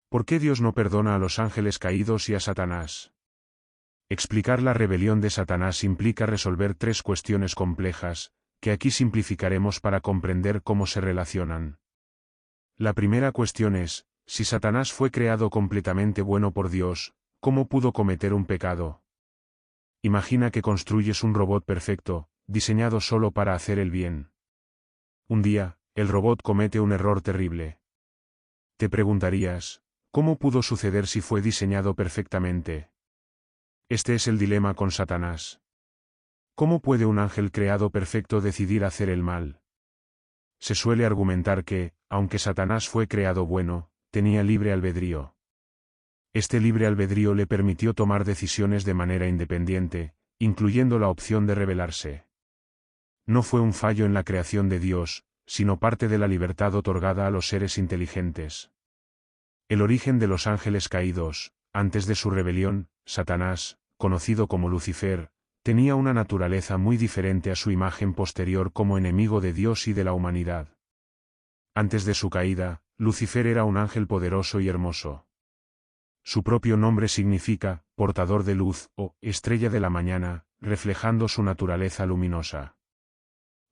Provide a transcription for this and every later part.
¿Por qué Dios no perdona a los ángeles caídos y a Satanás? Explicar la rebelión de Satanás implica resolver tres cuestiones complejas, que aquí simplificaremos para comprender cómo se relacionan. La primera cuestión es, si Satanás fue creado completamente bueno por Dios, ¿cómo pudo cometer un pecado? Imagina que construyes un robot perfecto, diseñado solo para hacer el bien. Un día, el robot comete un error terrible. Te preguntarías, ¿cómo pudo suceder si fue diseñado perfectamente? Este es el dilema con Satanás. ¿Cómo puede un ángel creado perfecto decidir hacer el mal? Se suele argumentar que, aunque Satanás fue creado bueno, tenía libre albedrío. Este libre albedrío le permitió tomar decisiones de manera independiente, incluyendo la opción de rebelarse. No fue un fallo en la creación de Dios, sino parte de la libertad otorgada a los seres inteligentes. El origen de los ángeles caídos, antes de su rebelión, Satanás, conocido como Lucifer, tenía una naturaleza muy diferente a su imagen posterior como enemigo de Dios y de la humanidad. Antes de su caída, Lucifer era un ángel poderoso y hermoso. Su propio nombre significa, portador de luz, o estrella de la mañana, reflejando su naturaleza luminosa.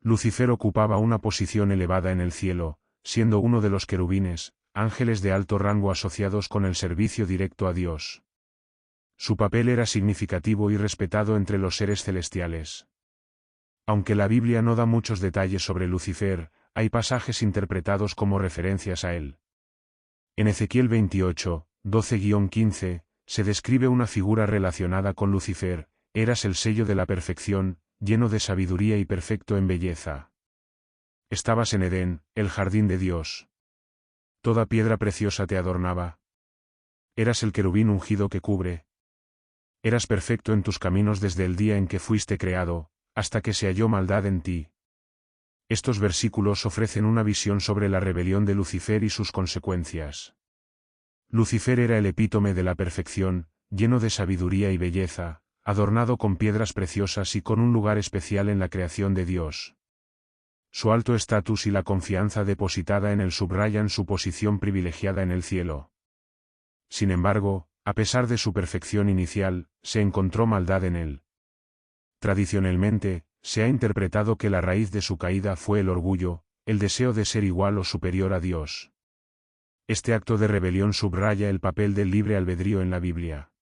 Lucifer ocupaba una posición elevada en el cielo, siendo uno de los querubines, ángeles de alto rango asociados con el servicio directo a Dios. Su papel era significativo y respetado entre los seres celestiales. Aunque la Biblia no da muchos detalles sobre Lucifer, hay pasajes interpretados como referencias a él. En Ezequiel 28, 12-15, se describe una figura relacionada con Lucifer: eras el sello de la perfección, lleno de sabiduría y perfecto en belleza. Estabas en Edén, el jardín de Dios. Toda piedra preciosa te adornaba. Eras el querubín ungido que cubre. Eras perfecto en tus caminos desde el día en que fuiste creado, hasta que se halló maldad en ti. Estos versículos ofrecen una visión sobre la rebelión de Lucifer y sus consecuencias. Lucifer era el epítome de la perfección, lleno de sabiduría y belleza, adornado con piedras preciosas y con un lugar especial en la creación de Dios. Su alto estatus y la confianza depositada en él subrayan su posición privilegiada en el cielo. Sin embargo, a pesar de su perfección inicial, se encontró maldad en él. Tradicionalmente, se ha interpretado que la raíz de su caída fue el orgullo, el deseo de ser igual o superior a Dios. Este acto de rebelión subraya el papel del libre albedrío en la Biblia.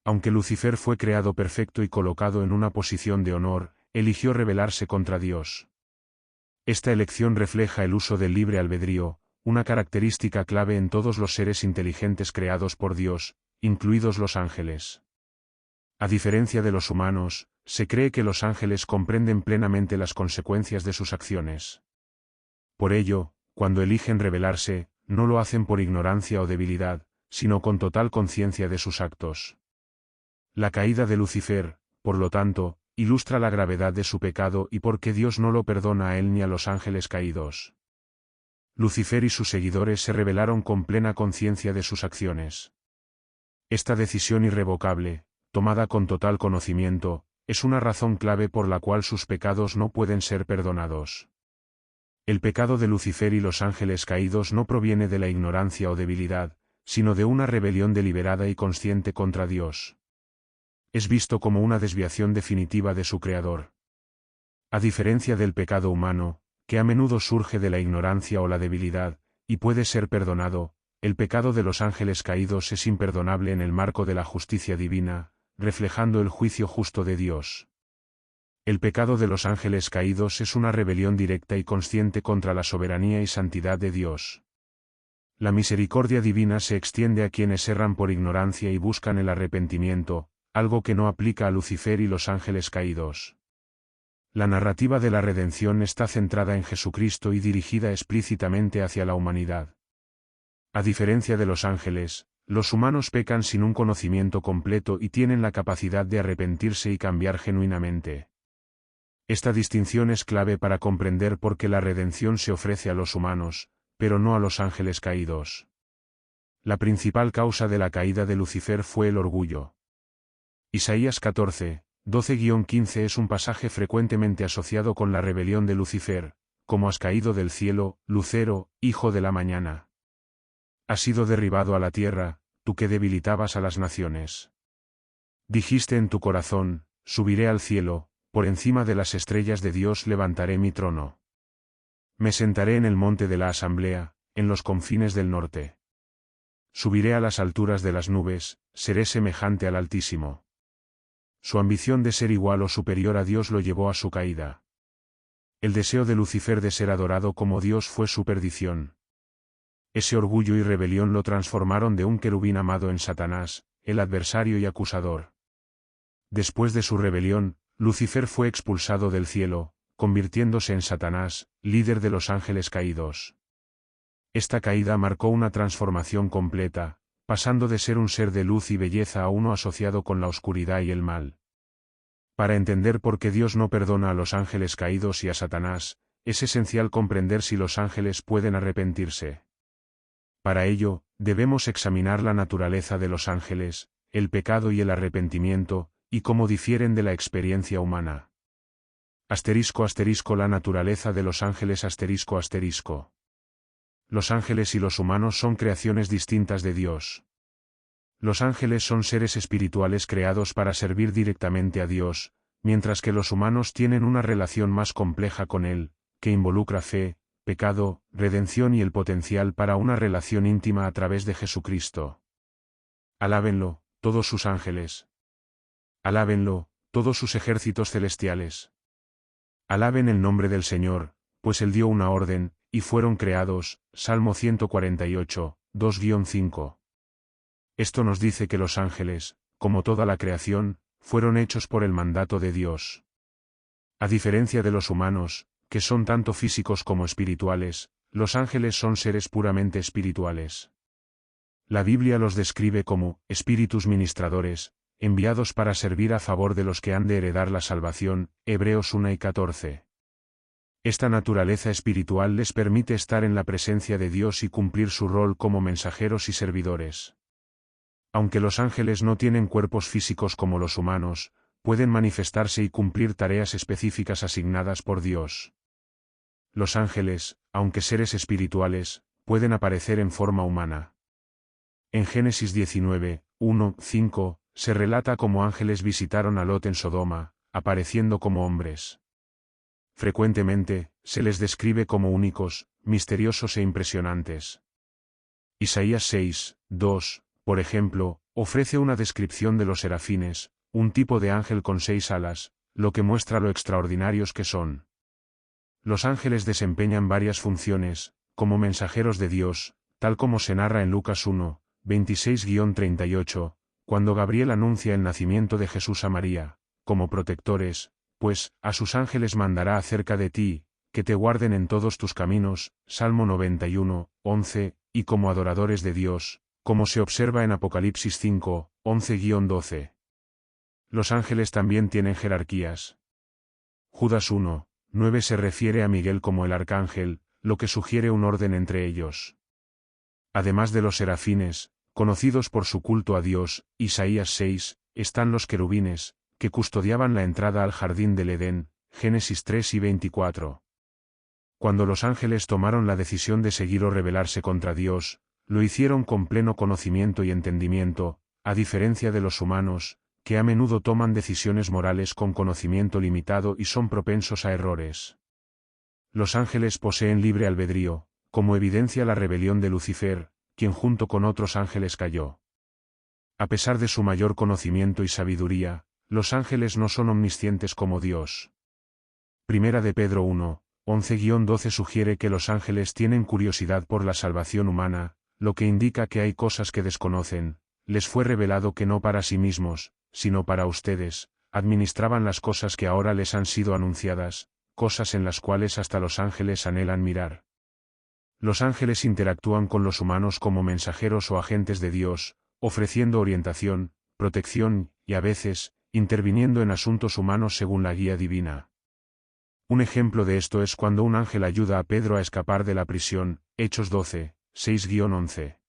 Aunque Lucifer fue creado perfecto y colocado en una posición de honor, eligió rebelarse contra Dios. Esta elección refleja el uso del libre albedrío, una característica clave en todos los seres inteligentes creados por Dios, incluidos los ángeles. A diferencia de los humanos, se cree que los ángeles comprenden plenamente las consecuencias de sus acciones. Por ello, cuando eligen rebelarse, no lo hacen por ignorancia o debilidad, sino con total conciencia de sus actos. La caída de Lucifer, por lo tanto, ilustra la gravedad de su pecado y por qué Dios no lo perdona a él ni a los ángeles caídos. Lucifer y sus seguidores se rebelaron con plena conciencia de sus acciones. Esta decisión irrevocable, tomada con total conocimiento, es una razón clave por la cual sus pecados no pueden ser perdonados. El pecado de Lucifer y los ángeles caídos no proviene de la ignorancia o debilidad, sino de una rebelión deliberada y consciente contra Dios. Es visto como una desviación definitiva de su Creador. A diferencia del pecado humano, que a menudo surge de la ignorancia o la debilidad, y puede ser perdonado, el pecado de los ángeles caídos es imperdonable en el marco de la justicia divina, reflejando el juicio justo de Dios. El pecado de los ángeles caídos es una rebelión directa y consciente contra la soberanía y santidad de Dios. La misericordia divina se extiende a quienes erran por ignorancia y buscan el arrepentimiento, algo que no aplica a Lucifer y los ángeles caídos. La narrativa de la redención está centrada en Jesucristo y dirigida explícitamente hacia la humanidad. A diferencia de los ángeles, los humanos pecan sin un conocimiento completo y tienen la capacidad de arrepentirse y cambiar genuinamente. Esta distinción es clave para comprender por qué la redención se ofrece a los humanos, pero no a los ángeles caídos. La principal causa de la caída de Lucifer fue el orgullo. Isaías 14, 12-15 es un pasaje frecuentemente asociado con la rebelión de Lucifer: como has caído del cielo, lucero, hijo de la mañana. has sido derribado a la tierra, tú que debilitabas a las naciones. Dijiste en tu corazón, subiré al cielo, por encima de las estrellas de Dios levantaré mi trono. Me sentaré en el monte de la asamblea, en los confines del norte. Subiré a las alturas de las nubes, seré semejante al Altísimo. Su ambición de ser igual o superior a Dios lo llevó a su caída. El deseo de Lucifer de ser adorado como Dios fue su perdición. Ese orgullo y rebelión lo transformaron de un querubín amado en Satanás, el adversario y acusador. Después de su rebelión, Lucifer fue expulsado del cielo, convirtiéndose en Satanás, líder de los ángeles caídos. Esta caída marcó una transformación completa, pasando de ser un ser de luz y belleza a uno asociado con la oscuridad y el mal. Para entender por qué Dios no perdona a los ángeles caídos y a Satanás, es esencial comprender si los ángeles pueden arrepentirse. Para ello, debemos examinar la naturaleza de los ángeles, el pecado y el arrepentimiento, y cómo difieren de la experiencia humana. La naturaleza de los ángeles ***. Los ángeles y los humanos son creaciones distintas de Dios. Los ángeles son seres espirituales creados para servir directamente a Dios, mientras que los humanos tienen una relación más compleja con Él, que involucra fe, pecado, redención y el potencial para una relación íntima a través de Jesucristo. Alábenlo, todos sus ángeles. Alábenlo, todos sus ejércitos celestiales. Alaben el nombre del Señor, pues Él dio una orden, y fueron creados. Salmo 148, 2-5. Esto nos dice que los ángeles, como toda la creación, fueron hechos por el mandato de Dios. A diferencia de los humanos, que son tanto físicos como espirituales, los ángeles son seres puramente espirituales. La Biblia los describe como espíritus ministradores, enviados para servir a favor de los que han de heredar la salvación. Hebreos 1:14. Esta naturaleza espiritual les permite estar en la presencia de Dios y cumplir su rol como mensajeros y servidores. Aunque los ángeles no tienen cuerpos físicos como los humanos, pueden manifestarse y cumplir tareas específicas asignadas por Dios. Los ángeles, aunque seres espirituales, pueden aparecer en forma humana. En Génesis 19, 1-5, se relata cómo ángeles visitaron a Lot en Sodoma, apareciendo como hombres. Frecuentemente, se les describe como únicos, misteriosos e impresionantes. Isaías 6, 2, por ejemplo, ofrece una descripción de los serafines, un tipo de ángel con 6 alas, lo que muestra lo extraordinarios que son. Los ángeles desempeñan varias funciones, como mensajeros de Dios, tal como se narra en Lucas 1, 26-38, cuando Gabriel anuncia el nacimiento de Jesús a María, como protectores, pues, a sus ángeles mandará acerca de ti, que te guarden en todos tus caminos, Salmo 91, 11, y como adoradores de Dios, como se observa en Apocalipsis 5, 11-12. Los ángeles también tienen jerarquías. Judas 1, 9 se refiere a Miguel como el arcángel, lo que sugiere un orden entre ellos. Además de los serafines, conocidos por su culto a Dios, Isaías 6, están los querubines, que custodiaban la entrada al jardín del Edén, Génesis 3-24. Cuando los ángeles tomaron la decisión de seguir o rebelarse contra Dios, lo hicieron con pleno conocimiento y entendimiento, a diferencia de los humanos, que a menudo toman decisiones morales con conocimiento limitado y son propensos a errores. Los ángeles poseen libre albedrío, como evidencia la rebelión de Lucifer, quien junto con otros ángeles cayó. A pesar de su mayor conocimiento y sabiduría, los ángeles no son omniscientes como Dios. Primera de Pedro 1, 11-12 sugiere que los ángeles tienen curiosidad por la salvación humana, lo que indica que hay cosas que desconocen. Les fue revelado que no para sí mismos, sino para ustedes, administraban las cosas que ahora les han sido anunciadas, cosas en las cuales hasta los ángeles anhelan mirar. Los ángeles interactúan con los humanos como mensajeros o agentes de Dios, ofreciendo orientación, protección, y a veces, interviniendo en asuntos humanos según la guía divina. Un ejemplo de esto es cuando un ángel ayuda a Pedro a escapar de la prisión, Hechos 12, 6-11.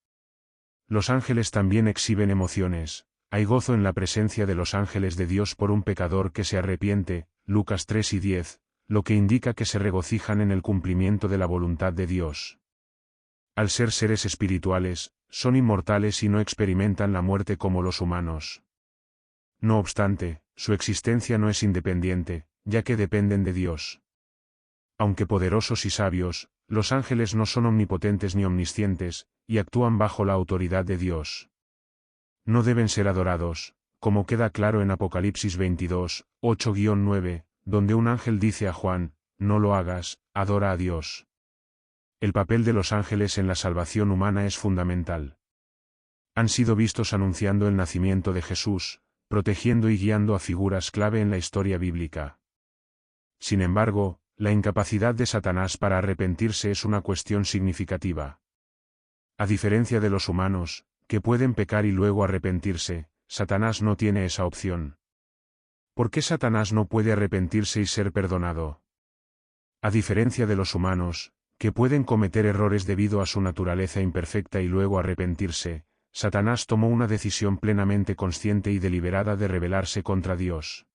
Los ángeles también exhiben emociones. Hay gozo en la presencia de los ángeles de Dios por un pecador que se arrepiente, Lucas 3-10, lo que indica que se regocijan en el cumplimiento de la voluntad de Dios. Al ser seres espirituales, son inmortales y no experimentan la muerte como los humanos. No obstante, su existencia no es independiente, ya que dependen de Dios. Aunque poderosos y sabios, los ángeles no son omnipotentes ni omniscientes, y actúan bajo la autoridad de Dios. No deben ser adorados, como queda claro en Apocalipsis 22, 8-9, donde un ángel dice a Juan, no lo hagas, adora a Dios. El papel de los ángeles en la salvación humana es fundamental. Han sido vistos anunciando el nacimiento de Jesús, protegiendo y guiando a figuras clave en la historia bíblica. Sin embargo, la incapacidad de Satanás para arrepentirse es una cuestión significativa. A diferencia de los humanos, que pueden pecar y luego arrepentirse, Satanás no tiene esa opción. ¿Por qué Satanás no puede arrepentirse y ser perdonado? A diferencia de los humanos, que pueden cometer errores debido a su naturaleza imperfecta y luego arrepentirse, Satanás tomó una decisión plenamente consciente y deliberada de rebelarse contra Dios.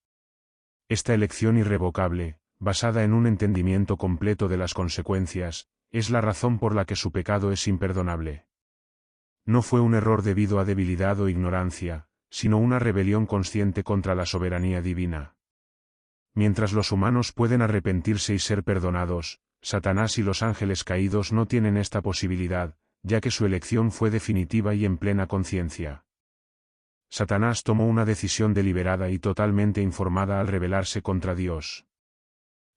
Esta elección irrevocable, basada en un entendimiento completo de las consecuencias, es la razón por la que su pecado es imperdonable. No fue un error debido a debilidad o ignorancia, sino una rebelión consciente contra la soberanía divina. Mientras los humanos pueden arrepentirse y ser perdonados, Satanás y los ángeles caídos no tienen esta posibilidad, ya que su elección fue definitiva y en plena conciencia. Satanás tomó una decisión deliberada y totalmente informada al rebelarse contra Dios.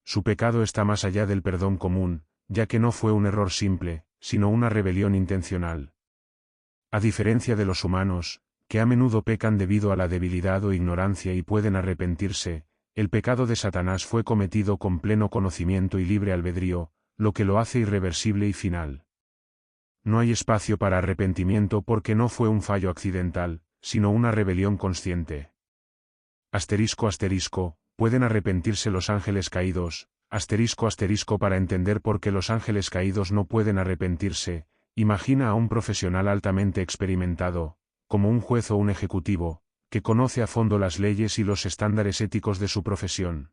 Su pecado está más allá del perdón común, ya que no fue un error simple, sino una rebelión intencional. A diferencia de los humanos, que a menudo pecan debido a la debilidad o ignorancia y pueden arrepentirse, el pecado de Satanás fue cometido con pleno conocimiento y libre albedrío, lo que lo hace irreversible y final. No hay espacio para arrepentimiento porque no fue un fallo accidental, sino una rebelión consciente. ¿Pueden arrepentirse los ángeles caídos? Para entender por qué los ángeles caídos no pueden arrepentirse, imagina a un profesional altamente experimentado, como un juez o un ejecutivo, que conoce a fondo las leyes y los estándares éticos de su profesión.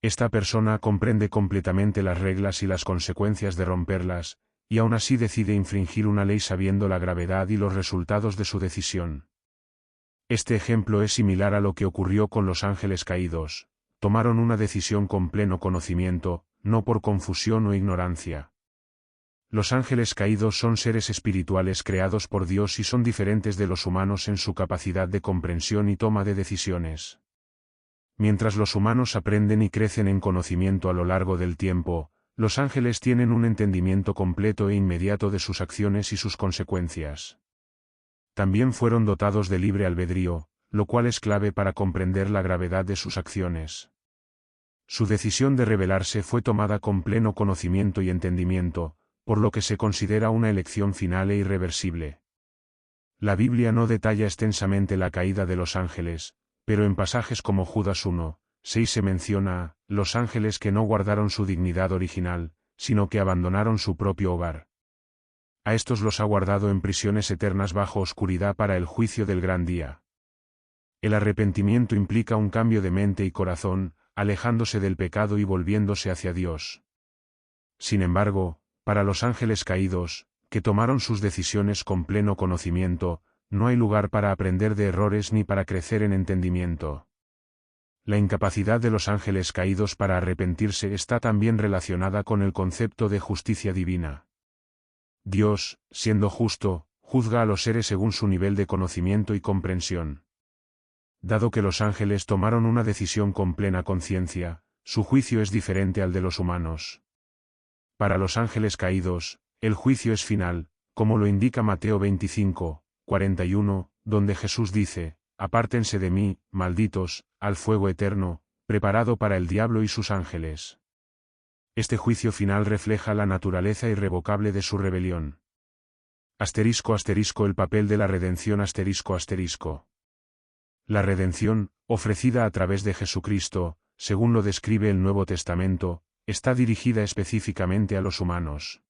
Esta persona comprende completamente las reglas y las consecuencias de romperlas, y aún así decide infringir una ley sabiendo la gravedad y los resultados de su decisión. Este ejemplo es similar a lo que ocurrió con los ángeles caídos. Tomaron una decisión con pleno conocimiento, no por confusión o ignorancia. Los ángeles caídos son seres espirituales creados por Dios y son diferentes de los humanos en su capacidad de comprensión y toma de decisiones. Mientras los humanos aprenden y crecen en conocimiento a lo largo del tiempo, los ángeles tienen un entendimiento completo e inmediato de sus acciones y sus consecuencias. También fueron dotados de libre albedrío, lo cual es clave para comprender la gravedad de sus acciones. Su decisión de rebelarse fue tomada con pleno conocimiento y entendimiento, por lo que se considera una elección final e irreversible. La Biblia no detalla extensamente la caída de los ángeles, pero en pasajes como Judas 1:6 se menciona a los ángeles que no guardaron su dignidad original, sino que abandonaron su propio hogar. A estos los ha guardado en prisiones eternas bajo oscuridad para el juicio del gran día. El arrepentimiento implica un cambio de mente y corazón, alejándose del pecado y volviéndose hacia Dios. Sin embargo, para los ángeles caídos, que tomaron sus decisiones con pleno conocimiento, no hay lugar para aprender de errores ni para crecer en entendimiento. La incapacidad de los ángeles caídos para arrepentirse está también relacionada con el concepto de justicia divina. Dios, siendo justo, juzga a los seres según su nivel de conocimiento y comprensión. Dado que los ángeles tomaron una decisión con plena conciencia, su juicio es diferente al de los humanos. Para los ángeles caídos, el juicio es final, como lo indica Mateo 25:41, donde Jesús dice, «Apártense de mí, malditos, al fuego eterno, preparado para el diablo y sus ángeles». Este juicio final refleja la naturaleza irrevocable de su rebelión. El papel de la redención La redención, ofrecida a través de Jesucristo, según lo describe el Nuevo Testamento, está dirigida específicamente a los humanos.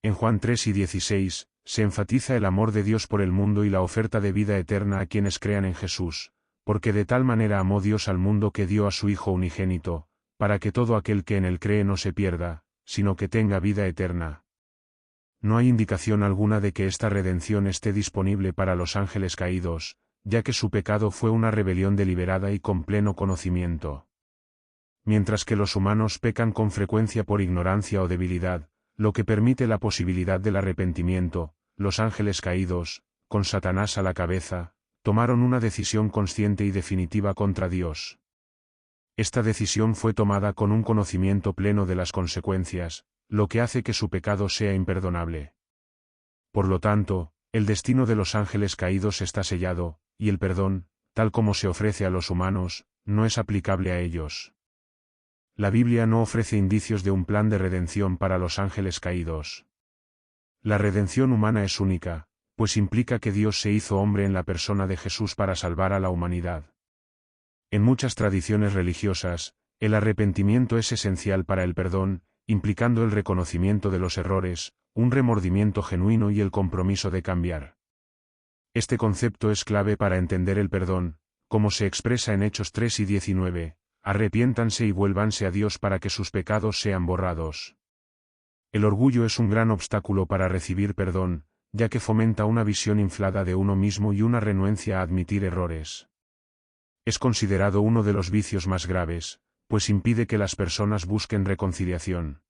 En Juan 3:16, se enfatiza el amor de Dios por el mundo y la oferta de vida eterna a quienes crean en Jesús, porque de tal manera amó Dios al mundo que dio a su Hijo unigénito, para que todo aquel que en él cree no se pierda, sino que tenga vida eterna. No hay indicación alguna de que esta redención esté disponible para los ángeles caídos, ya que su pecado fue una rebelión deliberada y con pleno conocimiento. Mientras que los humanos pecan con frecuencia por ignorancia o debilidad, lo que permite la posibilidad del arrepentimiento, los ángeles caídos, con Satanás a la cabeza, tomaron una decisión consciente y definitiva contra Dios. Esta decisión fue tomada con un conocimiento pleno de las consecuencias, lo que hace que su pecado sea imperdonable. Por lo tanto, el destino de los ángeles caídos está sellado, y el perdón, tal como se ofrece a los humanos, no es aplicable a ellos. La Biblia no ofrece indicios de un plan de redención para los ángeles caídos. La redención humana es única, pues implica que Dios se hizo hombre en la persona de Jesús para salvar a la humanidad. En muchas tradiciones religiosas, el arrepentimiento es esencial para el perdón, implicando el reconocimiento de los errores, un remordimiento genuino y el compromiso de cambiar. Este concepto es clave para entender el perdón, como se expresa en Hechos 3 y 19, arrepiéntanse y vuélvanse a Dios para que sus pecados sean borrados. El orgullo es un gran obstáculo para recibir perdón, ya que fomenta una visión inflada de uno mismo y una renuencia a admitir errores. Es considerado uno de los vicios más graves, pues impide que las personas busquen reconciliación.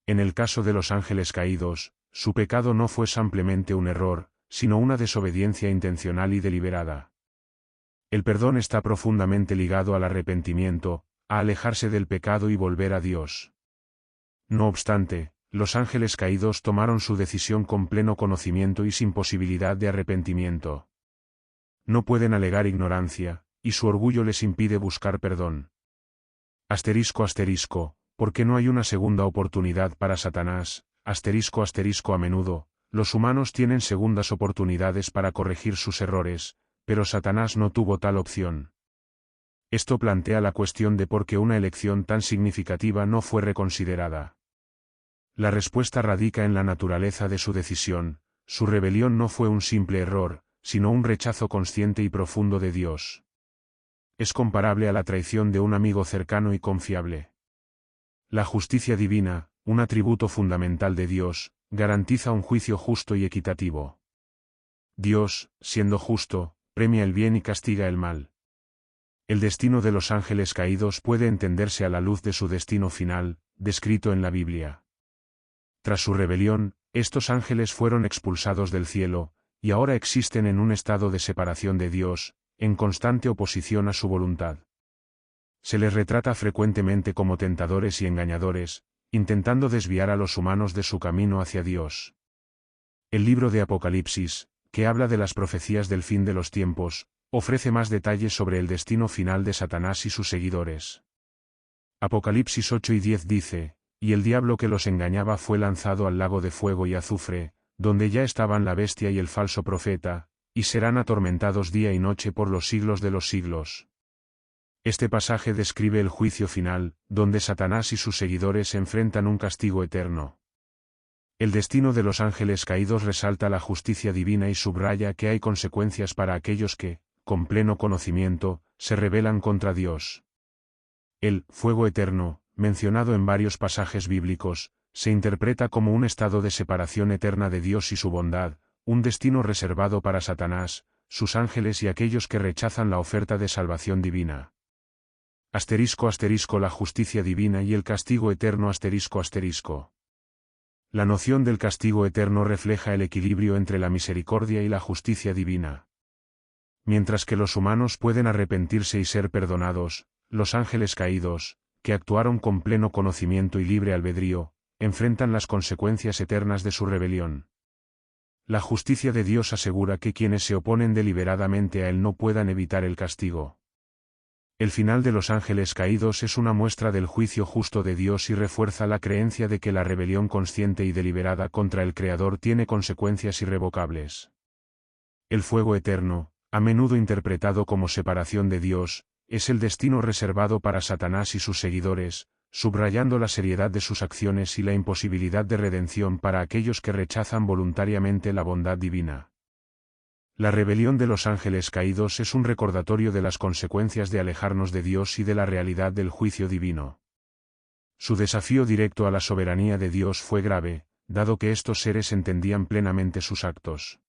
En el caso de los ángeles caídos, su pecado no fue simplemente un error, sino una desobediencia intencional y deliberada. El perdón está profundamente ligado al arrepentimiento, a alejarse del pecado y volver a Dios. No obstante, los ángeles caídos tomaron su decisión con pleno conocimiento y sin posibilidad de arrepentimiento. No pueden alegar ignorancia, y su orgullo les impide buscar perdón. Porque no hay una segunda oportunidad para Satanás, a menudo, los humanos tienen segundas oportunidades para corregir sus errores, pero Satanás no tuvo tal opción. Esto plantea la cuestión de por qué una elección tan significativa no fue reconsiderada. La respuesta radica en la naturaleza de su decisión, su rebelión no fue un simple error, sino un rechazo consciente y profundo de Dios. Es comparable a la traición de un amigo cercano y confiable. La justicia divina, un atributo fundamental de Dios, garantiza un juicio justo y equitativo. Dios, siendo justo, premia el bien y castiga el mal. El destino de los ángeles caídos puede entenderse a la luz de su destino final, descrito en la Biblia. Tras su rebelión, estos ángeles fueron expulsados del cielo, y ahora existen en un estado de separación de Dios, en constante oposición a su voluntad. Se les retrata frecuentemente como tentadores y engañadores, intentando desviar a los humanos de su camino hacia Dios. El libro de Apocalipsis, que habla de las profecías del fin de los tiempos, ofrece más detalles sobre el destino final de Satanás y sus seguidores. Apocalipsis 8 y 10 dice, y el diablo que los engañaba fue lanzado al lago de fuego y azufre, donde ya estaban la bestia y el falso profeta, y serán atormentados día y noche por los siglos de los siglos. Este pasaje describe el juicio final, donde Satanás y sus seguidores enfrentan un castigo eterno. El destino de los ángeles caídos resalta la justicia divina y subraya que hay consecuencias para aquellos que, con pleno conocimiento, se rebelan contra Dios. El fuego eterno, mencionado en varios pasajes bíblicos, se interpreta como un estado de separación eterna de Dios y su bondad, un destino reservado para Satanás, sus ángeles y aquellos que rechazan la oferta de salvación divina. La justicia divina y el castigo eterno. La noción del castigo eterno refleja el equilibrio entre la misericordia y la justicia divina. Mientras que los humanos pueden arrepentirse y ser perdonados, los ángeles caídos, que actuaron con pleno conocimiento y libre albedrío, enfrentan las consecuencias eternas de su rebelión. La justicia de Dios asegura que quienes se oponen deliberadamente a Él no puedan evitar el castigo. El final de los ángeles caídos es una muestra del juicio justo de Dios y refuerza la creencia de que la rebelión consciente y deliberada contra el Creador tiene consecuencias irrevocables. El fuego eterno, a menudo interpretado como separación de Dios, es el destino reservado para Satanás y sus seguidores, subrayando la seriedad de sus acciones y la imposibilidad de redención para aquellos que rechazan voluntariamente la bondad divina. La rebelión de los ángeles caídos es un recordatorio de las consecuencias de alejarnos de Dios y de la realidad del juicio divino. Su desafío directo a la soberanía de Dios fue grave, dado que estos seres entendían plenamente sus actos.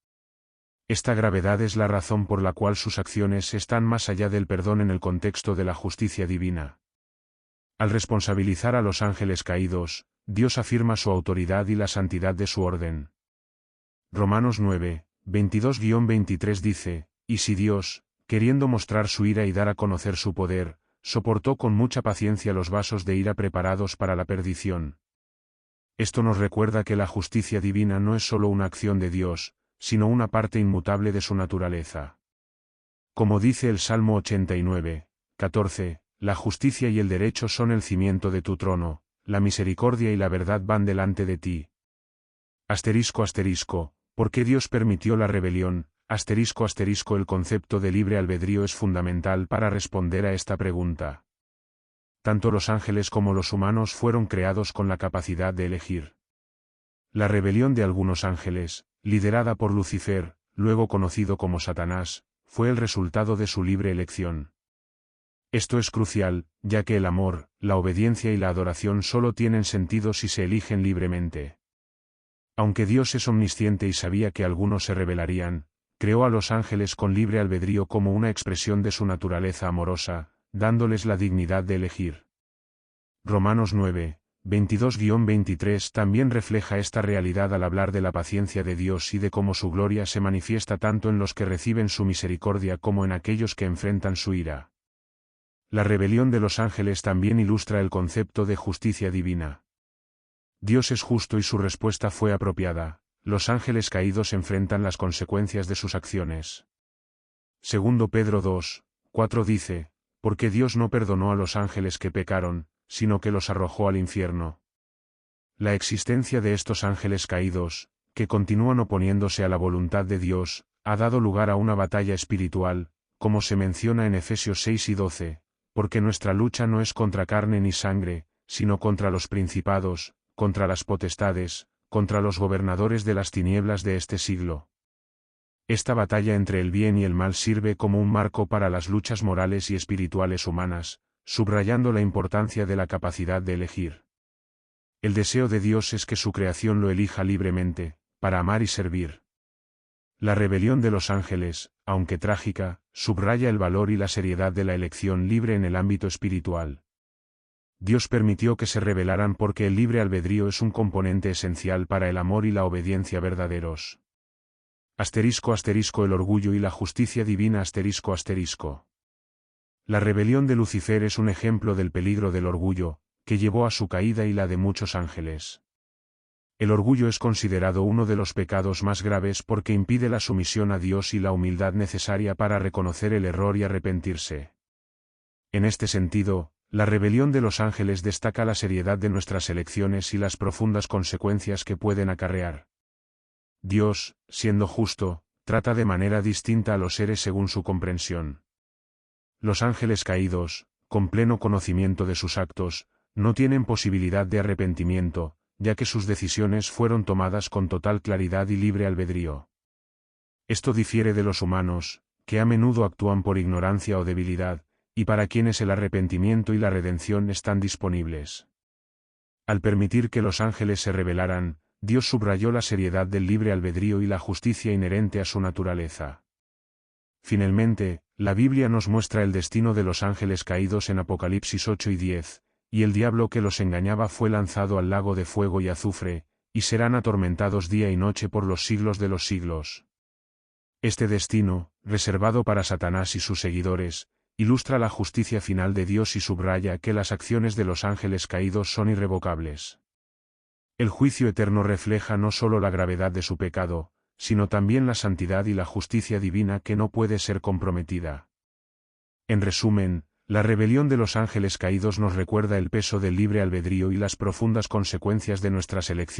Esta gravedad es la razón por la cual sus acciones están más allá del perdón en el contexto de la justicia divina. Al responsabilizar a los ángeles caídos, Dios afirma su autoridad y la santidad de su orden. Romanos 9, 22-23 dice, y si Dios, queriendo mostrar su ira y dar a conocer su poder, soportó con mucha paciencia los vasos de ira preparados para la perdición. Esto nos recuerda que la justicia divina no es solo una acción de Dios, sino una parte inmutable de su naturaleza. Como dice el Salmo 89, 14, la justicia y el derecho son el cimiento de tu trono, la misericordia y la verdad van delante de ti. ¿Por qué Dios permitió la rebelión? El concepto de libre albedrío es fundamental para responder a esta pregunta. Tanto los ángeles como los humanos fueron creados con la capacidad de elegir. La rebelión de algunos ángeles, liderada por Lucifer, luego conocido como Satanás, fue el resultado de su libre elección. Esto es crucial, ya que el amor, la obediencia y la adoración solo tienen sentido si se eligen libremente. Aunque Dios es omnisciente y sabía que algunos se rebelarían, creó a los ángeles con libre albedrío como una expresión de su naturaleza amorosa, dándoles la dignidad de elegir. Romanos 9, 22-23 también refleja esta realidad al hablar de la paciencia de Dios y de cómo su gloria se manifiesta tanto en los que reciben su misericordia como en aquellos que enfrentan su ira. La rebelión de los ángeles también ilustra el concepto de justicia divina. Dios es justo y su respuesta fue apropiada. Los ángeles caídos enfrentan las consecuencias de sus acciones. Segundo Pedro 2, 4 dice, porque Dios no perdonó a los ángeles que pecaron, sino que los arrojó al infierno. La existencia de estos ángeles caídos, que continúan oponiéndose a la voluntad de Dios, ha dado lugar a una batalla espiritual, como se menciona en Efesios 6 y 12, porque nuestra lucha no es contra carne ni sangre, sino contra los principados, contra las potestades, contra los gobernadores de las tinieblas de este siglo. Esta batalla entre el bien y el mal sirve como un marco para las luchas morales y espirituales humanas, subrayando la importancia de la capacidad de elegir. El deseo de Dios es que su creación lo elija libremente, para amar y servir. La rebelión de los ángeles, aunque trágica, subraya el valor y la seriedad de la elección libre en el ámbito espiritual. Dios permitió que se rebelaran porque el libre albedrío es un componente esencial para el amor y la obediencia verdaderos. El orgullo y la justicia divina. La rebelión de Lucifer es un ejemplo del peligro del orgullo, que llevó a su caída y la de muchos ángeles. El orgullo es considerado uno de los pecados más graves porque impide la sumisión a Dios y la humildad necesaria para reconocer el error y arrepentirse. En este sentido, la rebelión de los ángeles destaca la seriedad de nuestras elecciones y las profundas consecuencias que pueden acarrear. Dios, siendo justo, trata de manera distinta a los seres según su comprensión. Los ángeles caídos, con pleno conocimiento de sus actos, no tienen posibilidad de arrepentimiento, ya que sus decisiones fueron tomadas con total claridad y libre albedrío. Esto difiere de los humanos, que a menudo actúan por ignorancia o debilidad, y para quienes el arrepentimiento y la redención están disponibles. Al permitir que los ángeles se rebelaran, Dios subrayó la seriedad del libre albedrío y la justicia inherente a su naturaleza. Finalmente, la Biblia nos muestra el destino de los ángeles caídos en Apocalipsis 8 y 10, y el diablo que los engañaba fue lanzado al lago de fuego y azufre, y serán atormentados día y noche por los siglos de los siglos. Este destino, reservado para Satanás y sus seguidores, ilustra la justicia final de Dios y subraya que las acciones de los ángeles caídos son irrevocables. El juicio eterno refleja no solo la gravedad de su pecado, sino también la santidad y la justicia divina que no puede ser comprometida. En resumen, la rebelión de los ángeles caídos nos recuerda el peso del libre albedrío y las profundas consecuencias de nuestras elecciones.